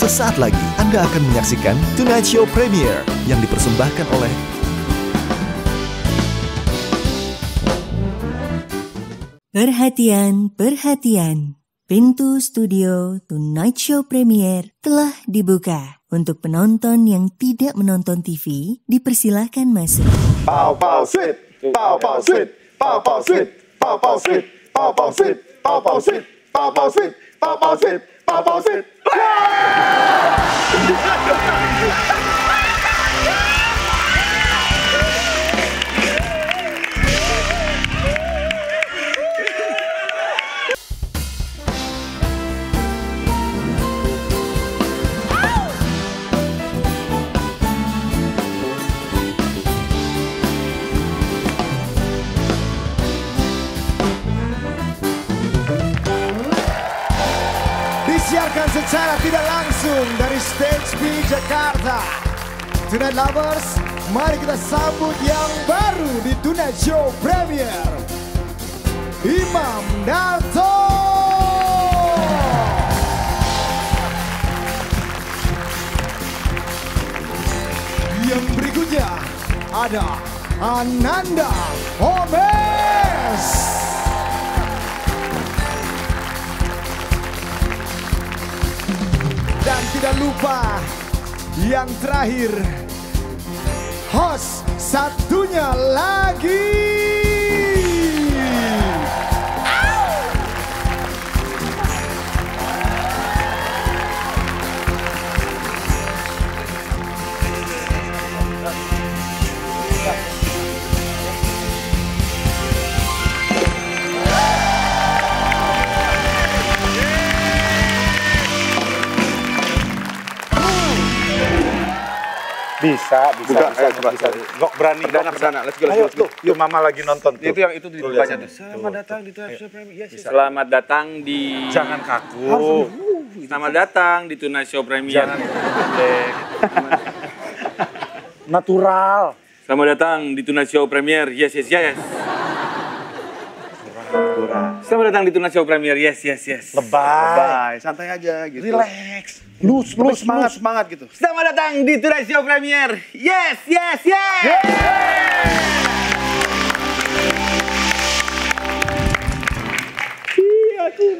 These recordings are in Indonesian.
Sesaat lagi Anda akan menyaksikan Tonight Show Premiere yang dipersembahkan oleh Perhatian, perhatian. Pintu studio Tonight Show Premiere telah dibuka. Untuk penonton yang tidak menonton TV, dipersilahkan masuk. Pow pow sweet, pow pow sweet, pow pow sweet, pow pow sweet, pow pow sweet, pow pow sweet, pow pow sweet, pow pow sweet, pow pow sweet. Disiarkan secara tidak langsung dari Stage B Jakarta. Tonight Lovers, mari kita sambut yang baru di Tonight Show Premiere, Imam Darto. Yang berikutnya ada Ananda Omes. Dan tidak lupa yang terakhir, host satunya lagi. Bisa. Gak berani. Perdana. Let's go. Yuk, Mama lagi nonton tuh. Itu yang itu dibacanya tuh. Selamat datang di Tonight Show Premiere. Yes. Selamat datang di... Jangan kaku. Selamat datang di Tonight Show Premiere. Jangan natural. Selamat datang di Tonight Show Premiere. Yes. Selamat datang di Tonight Show Premiere. Yes. Lebay. Santai aja gitu. Relax. Lu Semangat gitu. Selamat datang di Tonight Show Premiere. Yes.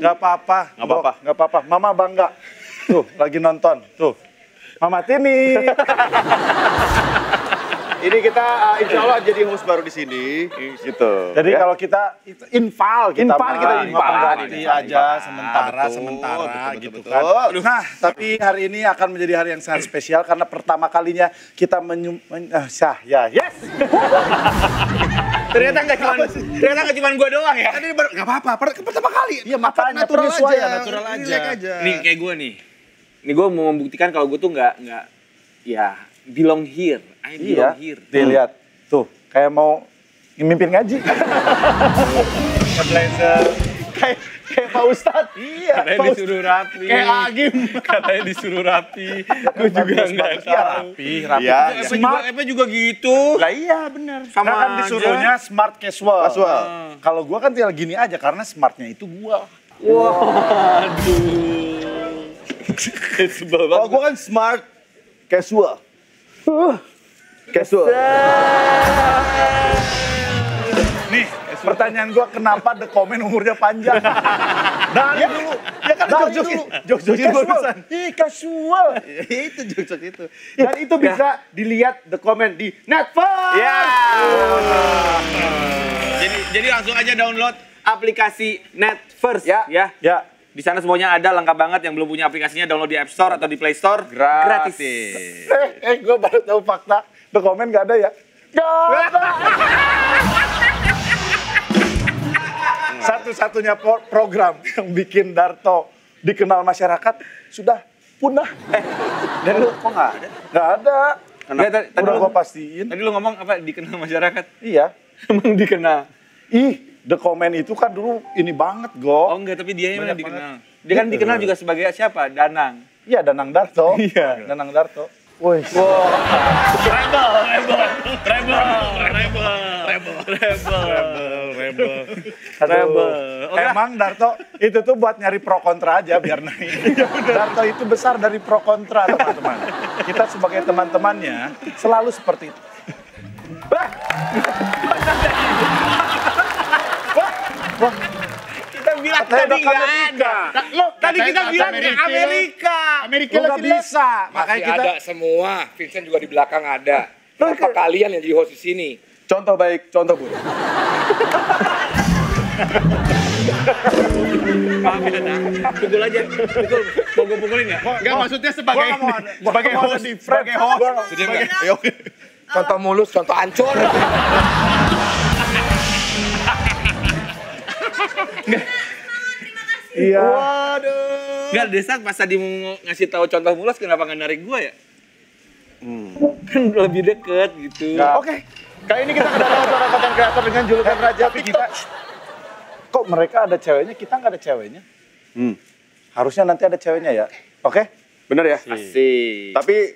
Gak apa-apa. Mama bangga. Tuh, lagi nonton. Tuh. Mama Tini. Ini kita insya Allah jadi host baru di sini. Gitu. Jadi kalau kita infal Infal ganti aja sementara betul. gitu kan. Nah, tapi hari ini akan menjadi hari yang sangat spesial karena pertama kalinya kita yes. Ternyata nggak cuma gue doang ya. Tadi nggak apa-apa. Pertama kali. Iya, makanya natural natural aja. Nih kayak gue nih. Ini gue mau membuktikan kalau gue tuh nggak ya belong here. I belong here. Dilihat tuh kayak mau mimpin ngaji. Blazer. Kayak Pak Ustadz. Iya. Katanya disuruh rapi. Kayak Agim. Katanya disuruh rapi. Gue juga nggak tahu. Rapi. Iya. Apa juga gitu. Lah iya bener. Sama kan disuruhnya smart casual. Casual. Kalau gua kan tinggal gini aja karena smartnya itu gua. Waduh. Sebel Kalau banget. gue kan smart casual. Casual. Nih, pertanyaan gua kenapa The Comment umurnya panjang? Dari dulu. Ya kan jokes barusan. Ih, casual. Itu jokes itu. Dan itu bisa dilihat The Comment di Netflix. Ya. Jadi langsung aja download aplikasi Netflix ya. Ya. Di sana semuanya ada, lengkap banget. Yang belum punya aplikasinya download di App Store atau di Play Store gratis. Gue baru tahu fakta. The Comment gak ada ya? Gak ada. Satu-satunya program yang bikin Darto dikenal masyarakat sudah punah. Dan lu kok nggak ada? Gak ada. Tadi Udah lu- gue pastiin. Tadi lu ngomong apa? Dikenal masyarakat? Iya. Emang dikenal? Ih, The Comment itu kan dulu ini banget, Go. Oh enggak, tapi dia yang Banyak dikenal. banget. Dia kan dikenal juga sebagai siapa? Danang. Iya, Danang Darto. Iya. Danang Darto. Woi. Rebel. Rebel. Oke. Emang Darto itu tuh buat nyari pro kontra aja biar naik. Darto itu besar dari pro kontra teman-teman. Kita sebagai teman-temannya selalu seperti itu. Wah, Kita bilang tadi nggak ada. Tadi kita bilang ke Amerika. Amerika nggak bisa. Makanya Masih kita ada semua. Vincent juga di belakang ada. Kenapa kalian yang jadi host di sini? Contoh baik, contoh buruk. Maaf ya, Nana. Pukul aja. Pukul. Mau gue pukulin nggak? Enggak, maksudnya sebagai host. Sebagai host. Sedia nggak? Contoh mulus, contoh ancur. iya. Nggak, Desak pas tadi mau ngasih tahu contoh mulus, kenapa nggak narik gue ya? Kan lebih deket gitu. Oke. Kali ini kita kedatangan seorang konten kreator dengan julukan Raja TikTok. Kok mereka ada ceweknya, kita nggak ada ceweknya? Harusnya nanti ada ceweknya ya. Oke? Bener ya? Asik. Tapi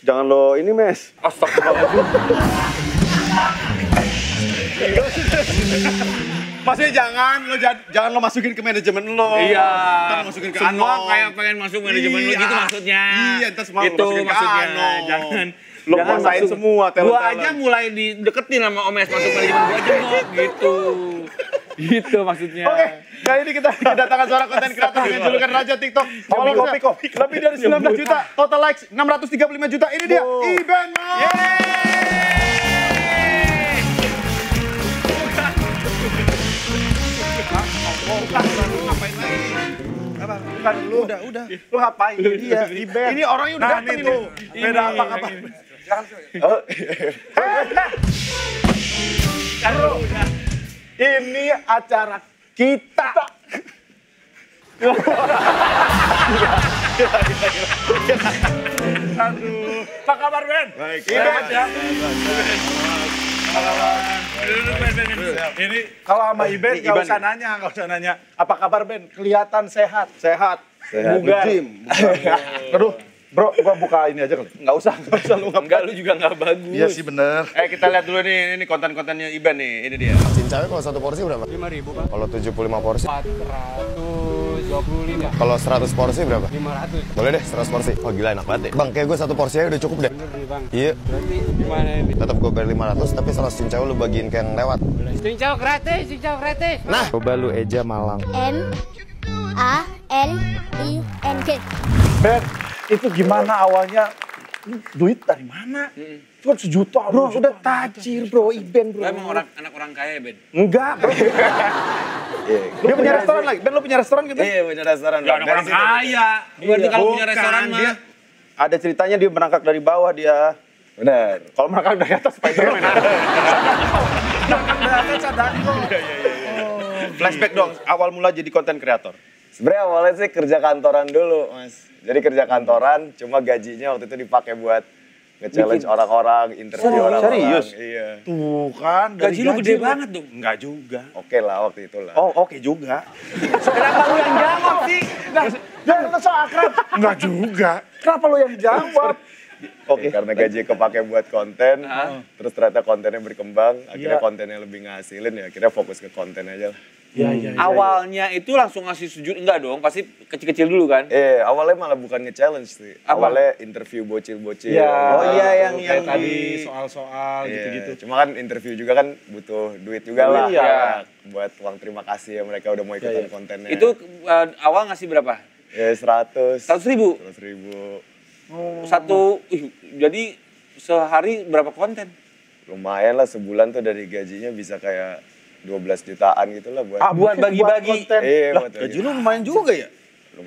jangan lo ini, Mes. Astagfirullahaladzim. Maksudnya jangan lo masukin ke manajemen lo. Iya. Ntar lo masukin ke Semua Anom. kayak pengen masuk manajemen lu Iya. gitu maksudnya. Iya, ntar semua lo Itu masukin ke maksudnya. Anom. Jangan. Lo jangan kuasain masuk. semua Gua talent-talent. aja mulai dideketin sama Om Es masuk manajemen gua aja kok gitu. Gitu maksudnya. Oke. Kali ini kita kedatangan seorang konten kreator dengan julukan Raja TikTok. Followersnya lebih dari 19 juta. Total likes 635 juta. Ini dia, Iben Mas. Bukan lu. Udah. Lu ngapain? Dia, Iben. Ini orangnya udah datang ini. Beda apa kabar? Ini acara kita. Aduh. Apa kabar, Ben? Baik. Iben ya. Ini kalau sama Iben nggak usah nanya, Apa kabar, Ben? Kelihatan sehat. Sehat. Bugar. Gym. Aduh, bro, gua buka ini aja kali. Nggak usah lu Enggak, lu juga nggak bagus. Iya sih bener. kita lihat dulu nih, ini konten-kontennya Iben nih, ini dia. Cincau kalau satu porsi berapa? 5.000 Bang. Kalau 75 porsi? 425. Kalau 100 porsi berapa? 500. Boleh deh 100 porsi. Oh gila enak banget deh. Bang kayak gue satu porsi aja udah cukup deh. Bener nih Bang. Iya. Berarti gimana ini? Tetap gue bayar 500 tapi salah cincau lu bagiin ke yang lewat. Cincau gratis, cincau gratis. Nah, coba lu Eja Malang. MALING. Ben, itu gimana awalnya? Duit dari mana? Itu kan sejuta. Bro, sudah tajir bro, Iben bro. Lu emang anak orang kaya, Ben? Enggak, bro. Dia punya restoran lagi. Ben, lo punya restoran gitu? Iya, punya restoran. Ya, anak orang kaya. Berarti kalau punya restoran mah. Dia, ada ceritanya dia merangkak dari bawah dia. Benar. Kalau merangkak dari atas Spiderman. Merangkak dari atas sadar kok. Flashback dong, awal mula jadi konten kreator. Sebenarnya awalnya sih kerja kantoran dulu, Mas. Jadi kerja kantoran, cuma gajinya waktu itu dipakai buat nge-challenge orang-orang, interview orang-orang. Serius? Iya. Tuh kan, dari Gaji lu gede banget dong. Enggak juga. Oke lah waktu itu lah. Oh, oke juga. Kenapa lu yang jawab sih? Jangan so akrab. Enggak juga. Kenapa lu yang jawab? Oke. Karena gaji kepake buat konten, terus ternyata kontennya berkembang, akhirnya kontennya lebih ngasilin ya, akhirnya fokus ke konten aja lah. Iya. Awalnya itu langsung ngasih sujud enggak dong? Pasti kecil-kecil dulu kan? Awalnya malah bukan nge-challenge sih. Awalnya interview bocil-bocil. Oh iya yang tadi soal-soal gitu-gitu. Cuma kan interview juga kan butuh duit juga lah. Iya. Ya, buat uang terima kasih ya mereka udah mau ikutan kontennya. Itu awal ngasih berapa? Ya 100. 100.000? 100.000. Jadi sehari berapa konten? Lumayan lah sebulan tuh dari gajinya bisa kayak 12 jutaan gitu lah buat. Buat bagi-bagi. Iya, buat Gaji lu lumayan juga ya?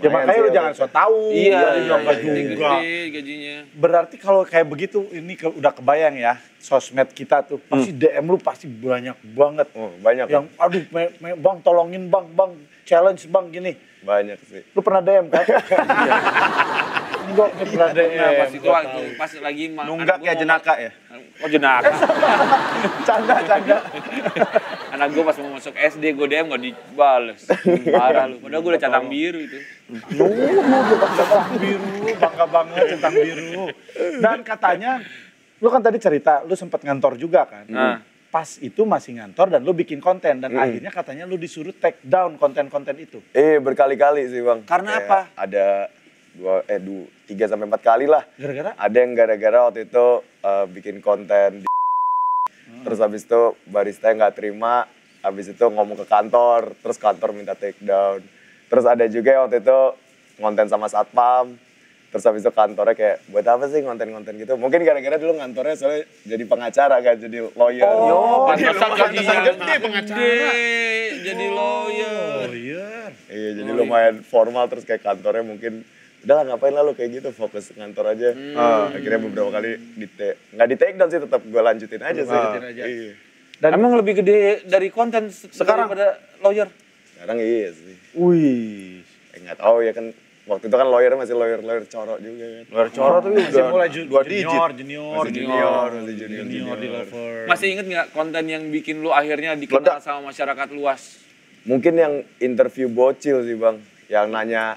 Ya makanya lu jangan so tahu. Iya, Enggak juga. gede gajinya. Berarti kalau kayak begitu, ini udah kebayang ya, sosmed kita tuh, pasti DM lu pasti banyak banget. Oh, banyak. Yang, aduh, bang tolongin bang, challenge bang gini. Banyak sih. Lu pernah DM kan? Enggak pernah DM. Pas itu waktu pas lagi Nunggak ya jenaka ya? Oh jenaka. Canda. Anak gue pas mau masuk SD gue DM gak dibales. Parah lu. Padahal gue udah catang biru itu. Centang biru, bangga banget centang biru. Dan katanya, lu kan tadi cerita, lu sempat ngantor juga kan? pas itu masih ngantor dan lu bikin konten dan akhirnya katanya lu disuruh take down konten-konten itu. Berkali-kali sih Bang. Karena Kayak apa? Ada 3 sampai 4 kali lah. Gara-gara? Ada yang gara-gara waktu itu bikin konten di terus habis itu barista nggak terima, habis itu ngomong ke kantor, terus kantor minta take down. Terus ada juga yang waktu itu konten sama satpam. Terus habis itu kantornya kayak, buat apa sih konten-konten gitu? Mungkin gara-gara dulu kantornya soalnya jadi pengacara kan, jadi lawyer. Pantesan gajinya gede pengacara. Jadi lawyer. Iya, jadi lumayan formal terus kayak kantornya mungkin, udah lah ngapain lah lu kayak gitu, fokus kantor aja. Akhirnya beberapa kali nggak di take down sih, tetap gue lanjutin aja sih. Iya. Dan emang lebih gede dari konten sekarang daripada lawyer? Sekarang iya sih. Wih. Nggak tahu ya kan. Waktu itu kan lawyer masih lawyer corok juga kan. Lawyer corok tapi udah mulai junior di lover. Masih inget nggak konten yang bikin lu akhirnya dikenal sama masyarakat luas? Mungkin yang interview bocil sih Bang, yang nanya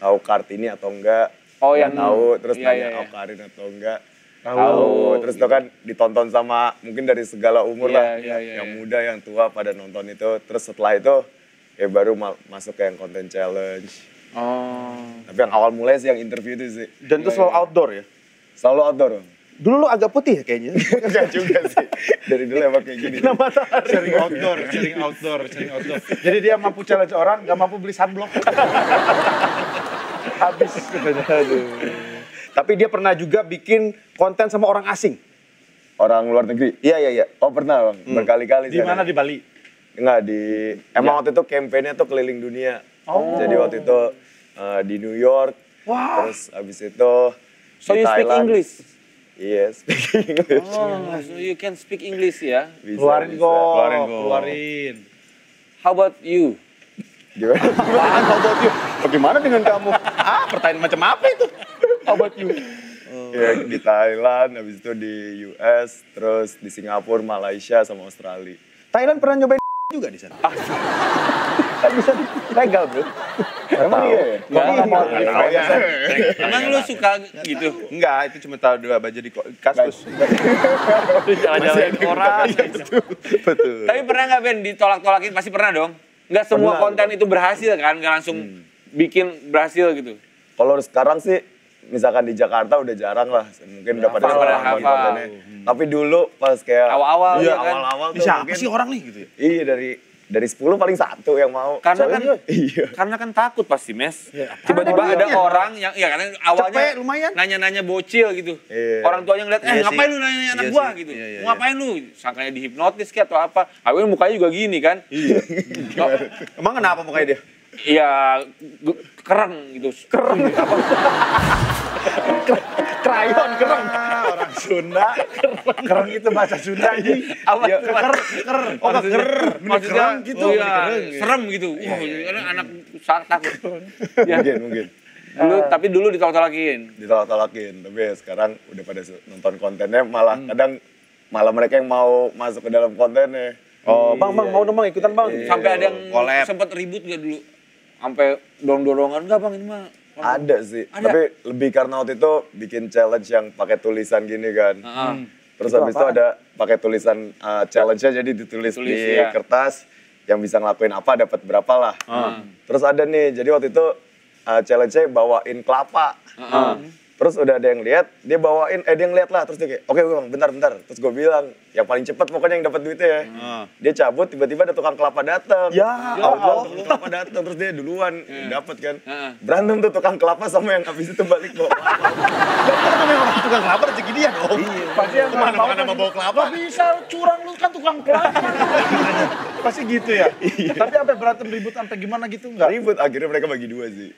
tahu Kartini atau enggak. Oh yang tahu, terus nanya tahu Karin atau enggak. Tahu. Terus itu kan ditonton sama mungkin dari segala umur lah. Yang muda, yang tua pada nonton itu. Terus setelah itu ya baru masuk ke yang konten challenge. Tapi yang awal mulai sih yang interview itu sih. Dan itu selalu outdoor ya? Selalu outdoor. Dulu lu agak putih ya kayaknya? Enggak juga sih. Dari dulu emang kayak gini. Kena matahari. Sering outdoor. Jadi dia mampu challenge orang, gak mampu beli sunblock. Habis. Aduh. Tapi dia pernah juga bikin konten sama orang asing? Orang luar negeri? Iya. Oh pernah Bang, berkali-kali. Di mana, di Bali? Enggak, emang waktu itu campaign-nya tuh keliling dunia. Jadi waktu itu di New York, terus habis itu So you speak English? Yes, speak English. So you can speak English ya? Keluarin. How about you? Gimana? How about you? Bagaimana dengan kamu? Pertanyaan macam apa itu? How about you? Ya, di Thailand, habis itu di US, terus di Singapura, Malaysia, sama Australia. Thailand pernah nyobain juga di sana? Kan bisa legal bro. Emang iya ya? Emang lu suka gitu? Enggak, itu cuma tahu dua aja di kasus. Jalan-jalan orang. Betul. Tapi pernah nggak Ben ditolak-tolakin? Pasti pernah dong. Nggak semua konten itu berhasil kan? Nggak langsung bikin berhasil gitu. Kalau sekarang sih, misalkan di Jakarta udah jarang lah. Mungkin udah pada kontennya. Tapi dulu pas kayak awal-awal ya kan? Awal-awal tuh siapa mungkin sih orang nih gitu ya? Iya, dari 10 paling 1 yang mau. Karena kan takut pasti Mes. Tiba-tiba ada orang yang ya karena awalnya nanya-nanya bocil gitu. Orang tuanya ngeliat ngapain lu nanya anak gua gitu. Ngapain lu? Sangkanya dihipnotis kayak atau apa. Awalnya mukanya juga gini kan. Iya. Emang kenapa mukanya dia? Iya kereng gitu. Kereng apa? Krayon kereng. Orang Sunda. Kereng itu bahasa Sunda ini. Apa? Maksudnya gitu. Serem gitu. Wah, karena anak sangat takut. Mungkin. Tapi dulu ditolak-tolakin. Tapi ya sekarang udah pada nonton kontennya, kadang malah mereka yang mau masuk ke dalam kontennya. Bang, mau dong Bang, ikutan Bang. Sampai ada yang sempat ribut gak dulu? Sampai dorong-dorongan enggak Bang ini mah? Ada sih, tapi lebih karena waktu itu bikin challenge yang pakai tulisan gini kan. Terus habis itu ada pakai tulisan challenge-nya, jadi ditulis di kertas yang bisa ngelakuin apa dapat berapa lah. Terus ada nih, jadi waktu itu challenge-nya bawain kelapa. Terus udah ada yang lihat, dia bawain, dia ngeliat lah, terus dia kayak, oke Bang, bentar. Terus gue bilang, yang paling cepat pokoknya yang dapat duitnya ya. Dia cabut, tiba-tiba ada tukang kelapa datang. Tukang kelapa datang, terus dia duluan dapat kan. Berantem tuh tukang kelapa sama yang habis itu balik bawa kelapa. Tukang kelapa rezeki dia dong. Pasti yang kemana-mana mau bawa kelapa. Gak bisa, curang lu kan tukang kelapa. Pasti gitu ya? Tapi sampai berantem ribut sampai gimana gitu enggak? Ribut, akhirnya mereka bagi 2 sih.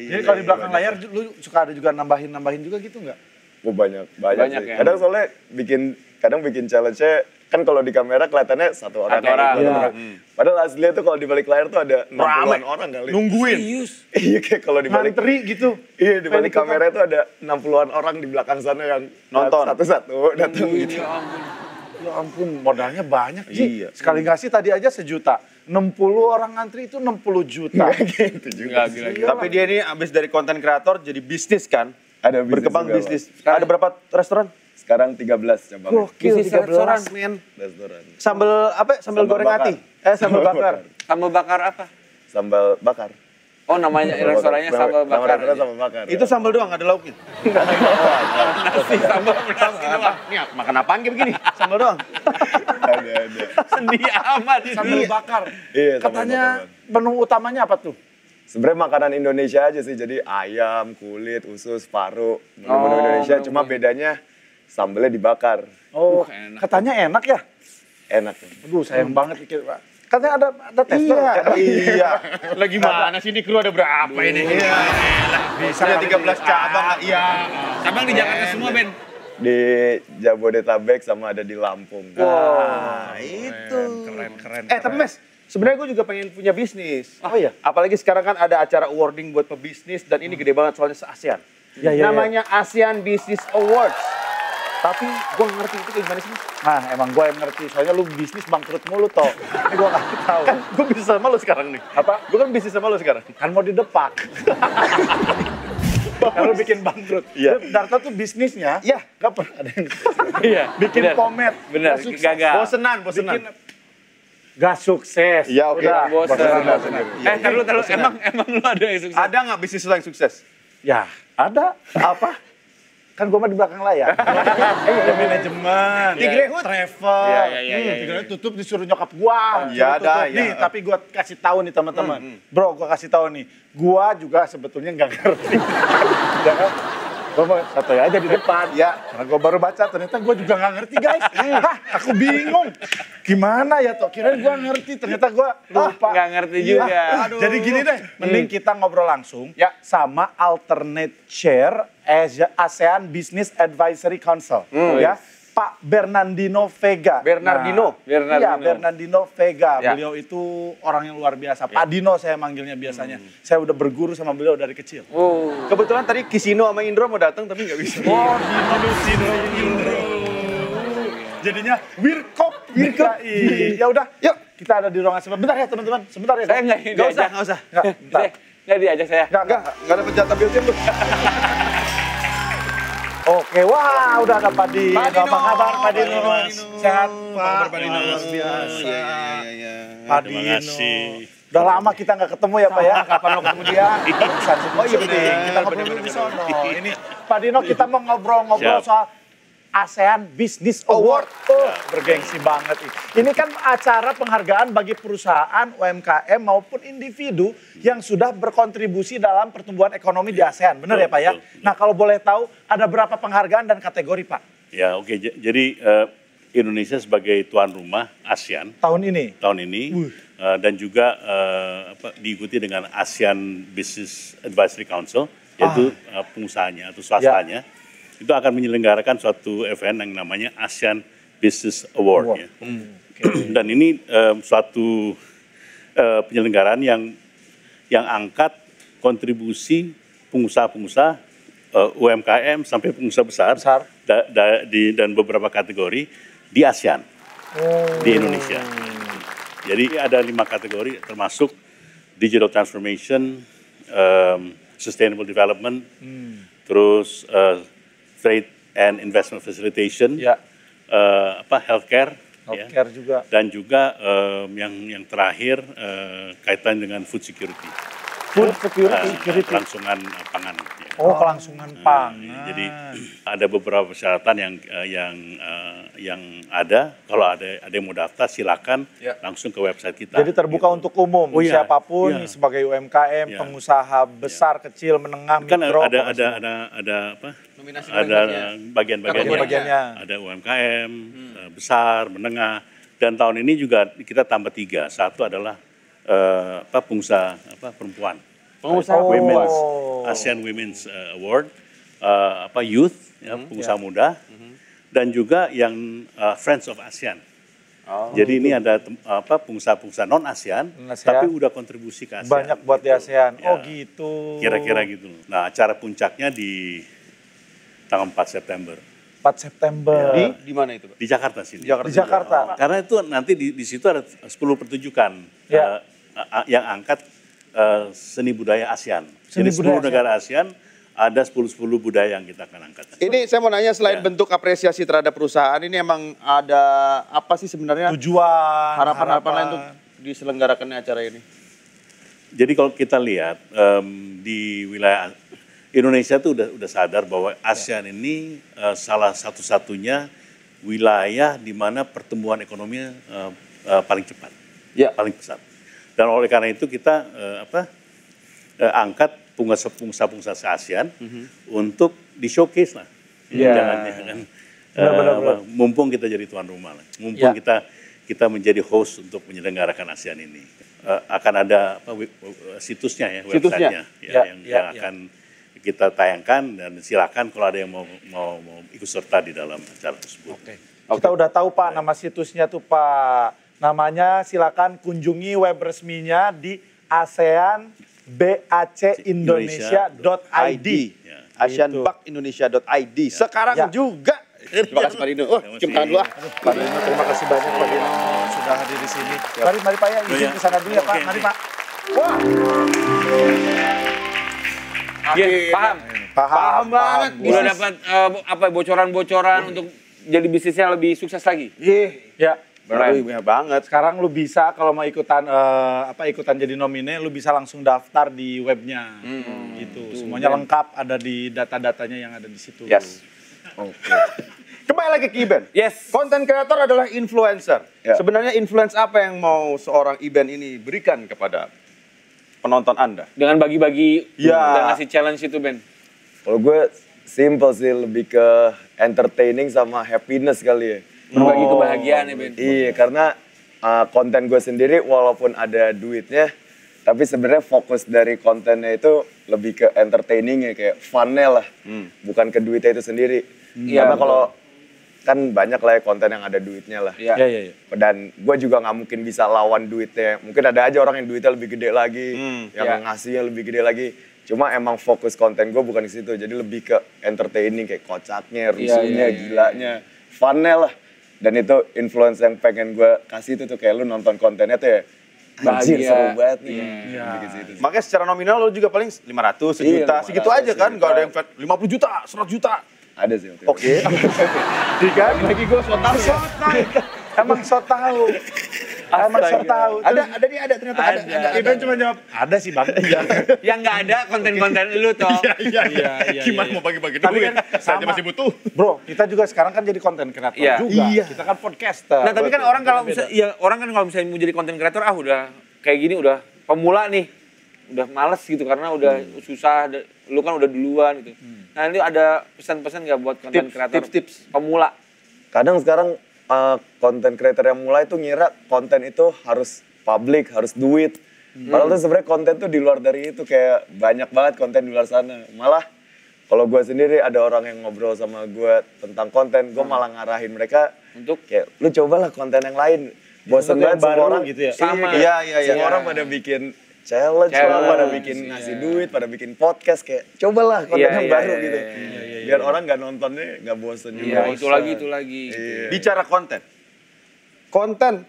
Jadi kalau di belakang layar lu suka ada juga nambahin juga gitu enggak? Banyak sih. Ya? Kadang soalnya bikin challenge-nya kan kalau di kamera kelihatannya satu orang. Padahal aslinya tuh kalau di balik layar tuh ada 60-an orang kali. Nungguin. Iya, kayak kalau di balik ngantri gitu. Iya, di balik kamera tuh ada 60-an orang di belakang sana yang nonton satu-satu datang gitu. Ya ampun, modalnya banyak sih. Sekali ngasih tadi aja 1 juta. 60 orang ngantri itu 60 juta. Gitu juga. Tapi dia ini abis dari konten kreator jadi bisnis kan? Ada bisnis berkembang juga, bisnis. Ada berapa restoran? Sekarang 13 cabang. Gokil, 13 men. Restoran. Sambal apa? Sambal goreng bakar. ati. Sambal bakar. Sambal bakar apa? Sambal bakar. Oh namanya restorannya sambal Nama bakar. restoran sambal bakar. Itu sambal doang, ada lauknya. Nasi sambal nasi doang. Nih, makan apaan kayak begini? Sambal doang. Ada. Sedih amat ini. Sambal bakar. Iya, sambal Katanya bakar. menu utamanya apa tuh? Sebenarnya makanan Indonesia aja sih, jadi ayam, kulit, usus, paru, menu-menu Indonesia. Cuma bedanya sambelnya dibakar. Oh, enak. katanya enak ya? Enak. Aduh, sayang banget pikir, Pak. Katanya ada tester. Iya. Lagi mana sih ini kru ada berapa ini? Iya. Bisa 13 cabang. Iya. Cabang di Jakarta semua, Ben. Di Jabodetabek sama ada di Lampung. Wah, itu. Keren. Tapi Mes, sebenarnya gue juga pengen punya bisnis. Oh iya. Apalagi sekarang kan ada acara awarding buat pebisnis dan ini gede banget soalnya se-ASEAN. Namanya ASEAN Business Awards. Tapi gue ngerti itu kayak gimana sih? Nah, emang gue yang ngerti. Soalnya lu bisnis bangkrut mulu toh. Ini gue gak tahu. Kan gue bisnis sama lu sekarang nih. Apa? Gue kan bisnis sama lu sekarang. Kan mau didepak. Kalau bikin bangkrut. Iya. Darta tuh bisnisnya. Iya. Gak pernah ada yang. Iya. Bikin bener. pomet. Bener, Gak sukses. gagal. Bosenan. Gak sukses. Iya, oke. Udah, Bosen. Taruh. Bosenan. Emang lu ada yang sukses? Ada nggak bisnis lo yang sukses? Ya, ada. Apa? Kan gue mah di belakang layar. Manajemen, travel. Tigre tutup disuruh nyokap gua. Iya, ada. Nih, tapi gua kasih tahu nih teman-teman. Bro, gua kasih tahu nih. Gua juga sebetulnya nggak ngerti. Ya kan? Gua mau satu aja di depan. Ya, karena gua baru baca ternyata gua juga nggak ngerti, guys. Hah, aku bingung. Gimana ya toh? Kirain gua ngerti, ternyata gua lupa. Nggak ngerti juga. Jadi gini deh, mending kita ngobrol langsung sama alternate chair ASEAN Business Advisory Council. Ya, Pak Bernardino Vega. Bernardino? Iya, Bernardino Vega. Ya. Beliau itu orang yang luar biasa. Pak Dino saya manggilnya biasanya. Saya udah berguru sama beliau dari kecil. Kebetulan tadi Kisino sama Indro mau datang tapi nggak bisa. Oh, Dino Indro. Jadinya Wirkop. Ya udah, yuk kita ada di ruangan sebentar. Bentar ya teman-teman, sebentar ya. Saya nggak usah. Nggak diajak saya. Nggak ada penjata built-in lu. Oke, wah udah ada Pak Dino. Apa kabar Pak Dino? Sehat Pak? Pak Dino? Luar biasa. Pak Dino. Terima kasih. Udah lama kita nggak ketemu ya Pak ya. Kapan lo ketemu dia? Oh iya betul. Kita ngobrol dulu di sono. Ini Pak Dino kita mau ngobrol-ngobrol soal ASEAN Business Award. Bergengsi banget. Ini kan acara penghargaan bagi perusahaan, UMKM maupun individu yang sudah berkontribusi dalam pertumbuhan ekonomi di ASEAN. Benar ya Pak ya? Nah kalau boleh tahu ada berapa penghargaan dan kategori Pak? Ya oke, jadi Indonesia sebagai tuan rumah ASEAN tahun ini dan juga diikuti dengan ASEAN Business Advisory Council, yaitu pengusahanya atau swastanya. Itu akan menyelenggarakan suatu event yang namanya ASEAN Business Award. Ya. Dan ini suatu penyelenggaraan yang angkat kontribusi pengusaha-pengusaha UMKM sampai pengusaha besar. Dan beberapa kategori di ASEAN, di Indonesia. Jadi ada 5 kategori termasuk Digital Transformation, Sustainable Development, terus Trade and Investment Facilitation, healthcare juga, dan juga yang terakhir kaitan dengan food security. Kelangsungan pangan. Ya. Kelangsungan pangan. Jadi ada beberapa persyaratan yang ada. Kalau ada yang mau daftar, silakan langsung ke website kita. Jadi terbuka untuk umum, siapapun sebagai UMKM, pengusaha besar, kecil, menengah, kan mikro. Ada apa? Ada bagian-bagiannya. Ada UMKM besar, menengah, dan tahun ini juga kita tambah 3. Satu adalah pengusaha perempuan. Women's ASEAN Women's Award, youth, pengusaha muda, dan juga yang Friends of ASEAN. Jadi ini ada pengusaha-pengusaha non ASEAN, tapi udah kontribusi ke ASEAN. Banyak buat di ASEAN. Gitu. Kira-kira gitu. Nah, acara puncaknya di tanggal 4 September. 4 September. Di mana itu, Pak? Di Jakarta sini. Di Jakarta. Karena itu nanti di situ ada 10 pertunjukan yang angkat seni budaya ASEAN. Jadi 10 negara ASEAN ada 10 budaya yang kita akan angkat. Ini saya mau nanya, selain bentuk apresiasi terhadap perusahaan, ini emang ada apa sih sebenarnya? Tujuan, harapan-harapan lain untuk diselenggarakannya acara ini? Jadi kalau kita lihat di wilayah Indonesia tuh udah sadar bahwa ASEAN ini salah satu-satunya wilayah di mana pertumbuhan ekonominya paling cepat, paling pesat. Dan oleh karena itu kita angkat pengusaha-pengusaha ASEAN untuk di-showcase lah. Jangan mumpung kita jadi tuan rumah lah. Mumpung kita menjadi host untuk menyelenggarakan ASEAN ini. Akan ada situsnya ya, website-nya yang akan kita tayangkan, dan silakan kalau ada yang mau ikut serta di dalam acara tersebut. Kita udah tahu Pak nama situsnya tuh Pak. Namanya silakan kunjungi web resminya di ASEANBACindonesia.id. ASEANBACindonesia.id. Sekarang juga. Terima kasih Pak Dino. Cium tangan dulu. Pak Dino, terima kasih banyak Pak Dino sudah hadir di sini. Mari Pak ya, izin ke sana dulu ya Pak. Mari Pak. Wah. Paham banget. Udah dapat bocoran-bocoran untuk jadi bisnisnya lebih sukses lagi. Ya. Banyak banget. Sekarang lu bisa kalau mau ikutan jadi nomine, lu bisa langsung daftar di webnya. Gitu. Semuanya lengkap, ada di data-datanya yang ada di situ. Yes. Kembali lagi ke Iben. Yes. Konten kreator adalah influencer. Sebenarnya influence apa yang mau seorang Iben ini berikan kepada penonton Anda? Dengan bagi-bagi dan ngasih challenge itu, Ben. Kalau gue simple sih, lebih ke entertaining sama happiness kali ya. Berbagi kebahagiaan ya, Ben. Iya, karena konten gue sendiri walaupun ada duitnya, tapi sebenarnya fokus dari kontennya itu lebih ke entertainingnya, kayak funnya lah. Bukan ke duitnya itu sendiri. Karena kalau kan banyak lah ya konten yang ada duitnya lah. Dan gue juga nggak mungkin bisa lawan duitnya. Mungkin ada aja orang yang duitnya lebih gede lagi, yang ngasihnya lebih gede lagi. Cuma emang fokus konten gue bukan di situ. Jadi lebih ke entertaining, kayak kocaknya, rusuhnya, gilanya, funnya lah. Dan itu influence yang pengen gue kasih itu tuh, kayak lu nonton kontennya tuh ya, anjir seru banget nih. Makanya secara nominal lo juga paling 500, sejuta, segitu aja kan? Gak ada yang 50 juta, 100 juta. Ada sih. Oke. Kan lagi gue so tahu ya. Emang so tahu. Emang so tahu. Ada ternyata ada. Iben cuma jawab, ada sih Bang. Yang nggak ada konten-konten lu toh. Iya. Gimana mau bagi-bagi Tapi duit? kan Saya masih butuh. Bro, kita juga sekarang kan jadi konten kreator juga. Kita kan podcaster. Nah, tapi kan orang kalau misalnya mau jadi konten kreator, udah kayak gini, udah pemula nih. Udah males gitu karena udah susah, lu kan udah duluan gitu. Nah, ini ada pesan-pesan nggak buat konten kreator tips pemula? Kadang sekarang konten kreator yang mulai tuh ngira konten itu harus public, harus duit. Padahal tuh sebenarnya konten tuh di luar dari itu, kayak banyak banget konten di luar sana. Malah kalau gue sendiri ada orang yang ngobrol sama gue tentang konten, gue malah ngarahin mereka untuk kayak lu cobalah konten yang lain. Bosen banget semua orang gitu ya. Sama. Semua orang pada bikin challenge lah, pada bikin ngasih duit, pada bikin podcast, kayak cobalah konten yang baru gitu. Biar orang nggak nontonnya nggak bosen juga. Itu lagi. Bicara konten.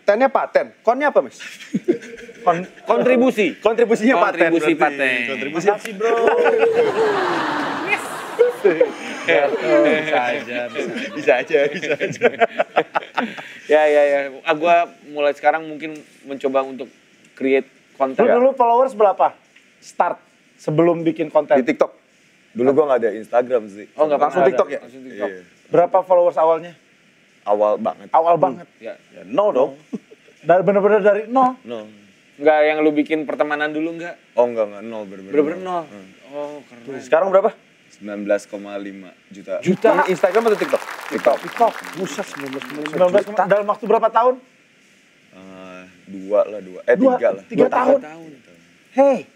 Tennya paten. Konnya apa, Mas? Kontribusi. Kontribusinya paten. Kontribusi. Makasih, Bro. Bisa aja. Ya. Gue mulai sekarang mungkin mencoba untuk create konten. Dulu followers berapa? Start sebelum bikin konten. Di TikTok. Dulu gue nggak ada Instagram sih. Oh, nggak langsung TikTok ya? Iya. Berapa followers awalnya? Awal banget. Ya, nol dong. Dari bener-bener dari nol. Enggak yang lu bikin pertemanan dulu enggak? Oh enggak, nol bener-bener nol. Oh, keren. Sekarang berapa? 19,5 juta. Instagram atau TikTok? TikTok. Buset, 19 dalam waktu berapa tahun? 3 lah. 3 tahun. Hei,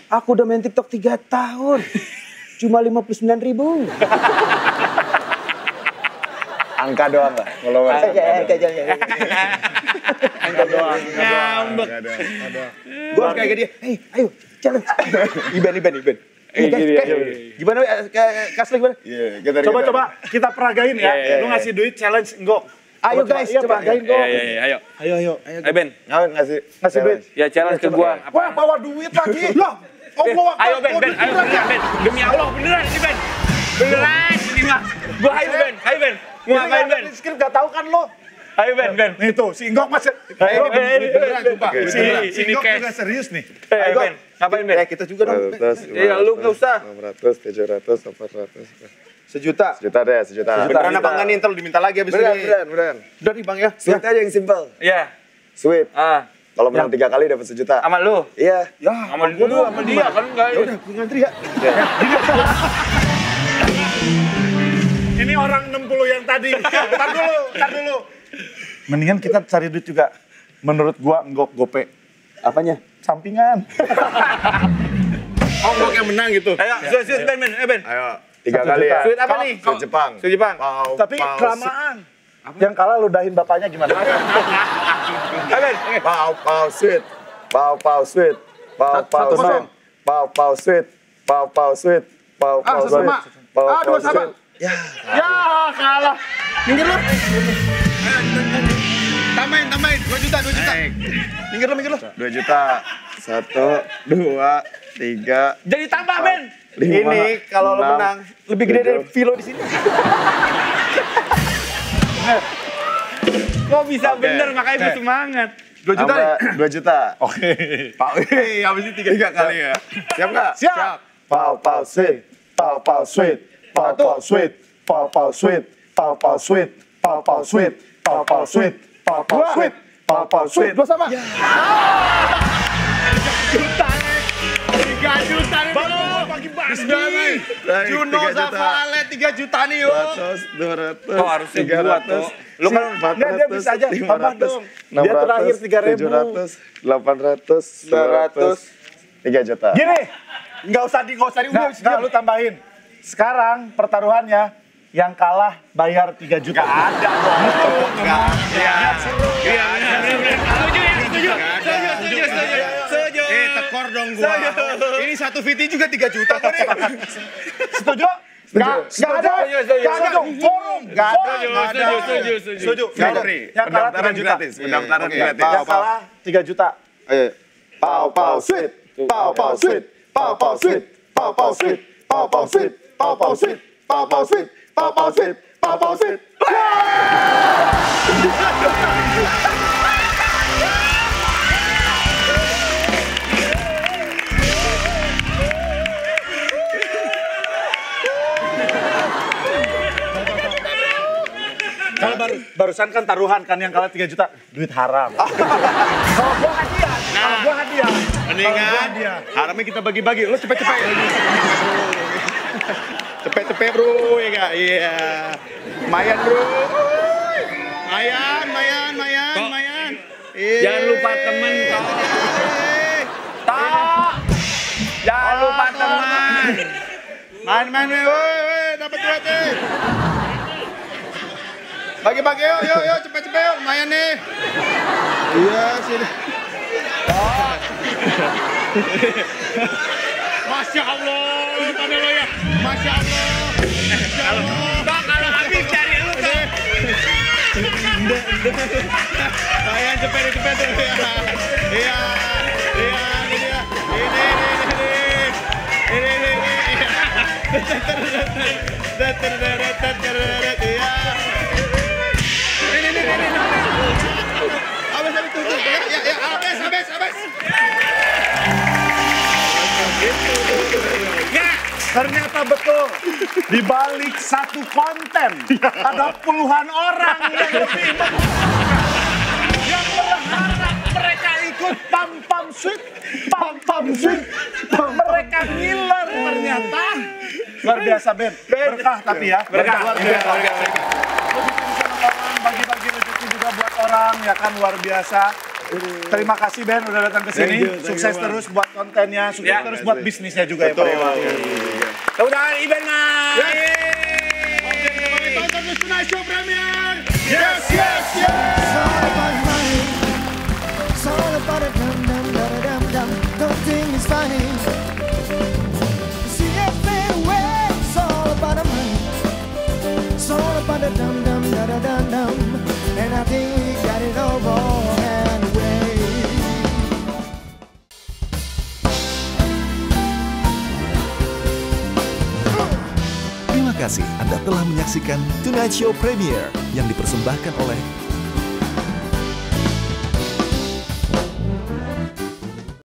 aku udah main TikTok 3 tahun. Cuma 59.000. Angka doang lah. Followers. Angka doang. Ngambek. Gue harus kayak dia. Hei, ayo, challenge. Iben. Gimana, Kasli gimana? Coba kita peragain ya. Lu ngasih duit challenge enggak? Ayo guys, coba peragain kok. Ayo. Ben. Ngasih duit. Ya challenge ke gua. Wah, bawa duit lagi. Loh, Ayo Ben. Demi Allah beneran ini Ben. Beneran ini mah. Gua ayo Ben. Mau ngapain Ben? Skrip gak tahu kan lo? Ayo Ben. Nih tuh, si Inggok mas. Ayo Ben. Beneran sumpah. Si Inggok juga serius nih. Ayo Ben. Ngapain Ben? Kita juga dong. Iya lu nggak usah. 600, 700, 800. Sejuta. Sejuta deh, sejuta. Beneran apa enggak nih, ntar lu diminta lagi abis ini. Beneran. Udah nih Bang ya. Sweet aja yang simple. Iya. Sweet. Kalau menang 3 kali dapat sejuta. Sama lu? Iya. Ya, sama dia kan enggak. Ya udah, gue ngantri ya. Ini orang 60 yang tadi. Tar dulu. Mendingan kita cari duit juga. Menurut gua Enggok gope. Apanya? Sampingan. Oh, Enggok yang menang gitu. Ayo, sweet Ben. Ayo, 3 kali ya. Sweet apa nih? Sweet Jepang. Sweet Jepang. Tapi kelamaan. Yang kalah ludahin bapaknya gimana? Ayo Ben. Pau sweet. Pau sweet. Pau sweet. Pau sweet. Pau sweet. Pau sweet. Dua sama. Ya kalah. Minggir lu. Tambahin. 2 juta. Minggir lu. 2 juta. 1, 2, 3. Jadi tambah Ben. Ini kalau lo menang lebih gede dari Vilo di sini. Kok bisa bener makanya gue semangat. 2 juta nih. 2 juta. Oke. Pak, habis ini 3 kali ya. Siap nggak? Siap. Pau sweet. Pau sweet. Pau sweet. Pau sweet. Pau sweet. Pau sweet. Pau sweet. Pau sweet. Pau sweet. 2 sama. 3 juta nih. Bismillah. Juno Zafale 3 juta nih yuk. 200. Kok harusnya 300? Lu kan Enggak, dia bisa aja. Tambah dong. Dia terakhir 3.000. 700, 800, 3 juta. Gini. Enggak usah di. Udah lu tambahin. Sekarang pertaruhannya yang kalah bayar 3 juta. Gak ada dong. Setuju. Tekor dong gua. Ini satu VT juga 3 juta kok nih. Setuju? Gak ada. Forum. Gak ada. Setuju. Yang kalah 3 juta. Pendaftaran gratis. Yang kalah 3 juta. Ayo. Pau sweet. Pau sweet. Pau sweet. Pau sweet. Pau sweet. Pau sweet. Pau sweet. Pau sweet. Pau sweet. Kalau barusan kan taruhan kan yang kalah 3 juta. Duit haram. Kalau gua hadiah. Mendingan haramnya kita bagi-bagi. Lu cepet-cepet. Cepet-cepet bro, ya gak? Iya. Mayan bro. Mayan. Jangan lupa temen. Jangan lupa teman. Main, woi, dapat duit nih. Bagi-bagi yuk, cepet-cepet yuk, lumayan nih. Iya, sini. Masya Allah, tadi lo ya. Masya Allah. Kalau habis dari lu tuh. Mayan cepet. Iya, ini dia. Ini. Iya. Habis. Ya, ternyata betul. Di balik satu konten ada puluhan orang yang lebih yang berharap mereka ikut pam sweet. Mereka ngiler ternyata. Luar biasa Ben. Berkah tapi ya. Berkah. Luar biasa. Bagi-bagi rezeki juga buat orang ya kan luar biasa. Terima kasih Ben udah datang ke sini. Sukses terus buat kontennya, sukses terus buat bisnisnya juga ya Pak. Tepuk tangan Iben Mas. Oke, tonton The Tonight Show Premier. Yes. It's all about money. It's all about a dum. Don't think it's funny. See it fade away. It's all about the money. It's all about the dum. And I think we got it all wrong and away. kasih Anda telah menyaksikan Tonight Show Premiere yang dipersembahkan oleh